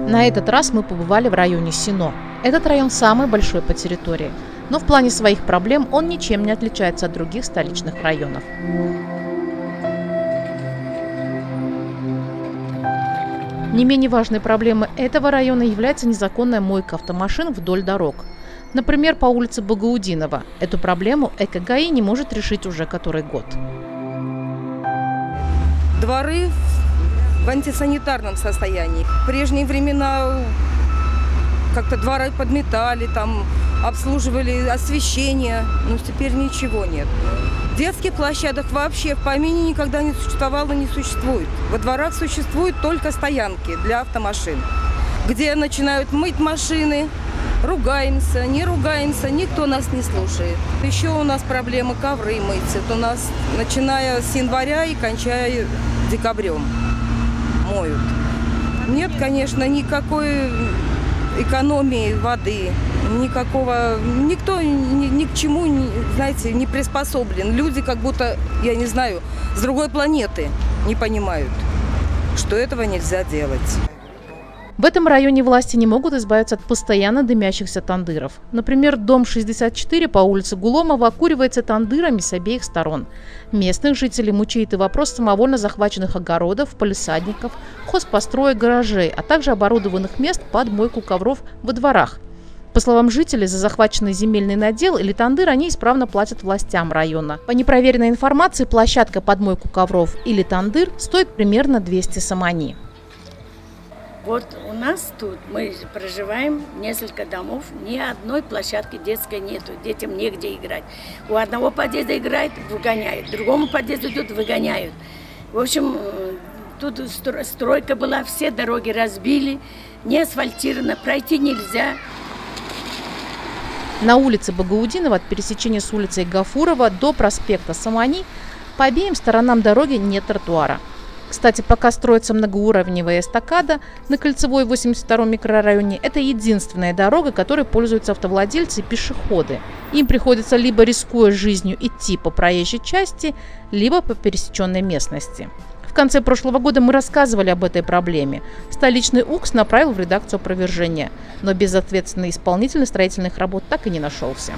На этот раз мы побывали в районе Сино. Этот район самый большой по территории, но в плане своих проблем он ничем не отличается от других столичных районов. Не менее важной проблемой этого района является незаконная мойка автомашин вдоль дорог. Например, по улице Багаудинова. Эту проблему ЭКГАИ не может решить уже который год. Дворы в антисанитарном состоянии. В прежние времена как-то дворы подметали, там обслуживали освещение, но теперь ничего нет. Детских площадок вообще в помине никогда не существовало, не существует. Во дворах существуют только стоянки для автомашин, где начинают мыть машины, ругаемся, не ругаемся, никто нас не слушает. Еще у нас проблема ковры мыть. Это у нас начиная с января и кончая декабрем моют. Нет, конечно, никакой экономии воды, никакого, никто ни к чему, знаете, не приспособлен. Люди как будто, я не знаю, с другой планеты не понимают, что этого нельзя делать. В этом районе власти не могут избавиться от постоянно дымящихся тандыров. Например, дом 64 по улице Гуломова окуривается тандырами с обеих сторон. Местных жителей мучает и вопрос самовольно захваченных огородов, палисадников, хозпостроек, гаражей, а также оборудованных мест под мойку ковров во дворах. По словам жителей, за захваченный земельный надел или тандыр они исправно платят властям района. По непроверенной информации, площадка под мойку ковров или тандыр стоит примерно 200 самани. Вот у нас тут, мы проживаем, несколько домов, ни одной площадки детской нету, детям негде играть. У одного подъезда играет, выгоняют, другому подъезду идут, выгоняют. В общем, тут стройка была, все дороги разбили, не асфальтировано, пройти нельзя. На улице Багаудинова от пересечения с улицей Гафурова до проспекта Самани по обеим сторонам дороги нет тротуара. Кстати, пока строится многоуровневая эстакада на Кольцевой 82-м микрорайоне, это единственная дорога, которой пользуются автовладельцы и пешеходы. Им приходится либо, рискуя жизнью, идти по проезжей части, либо по пересеченной местности. В конце прошлого года мы рассказывали об этой проблеме. Столичный УКС направил в редакцию опровержения, но безответственный исполнитель строительных работ так и не нашелся.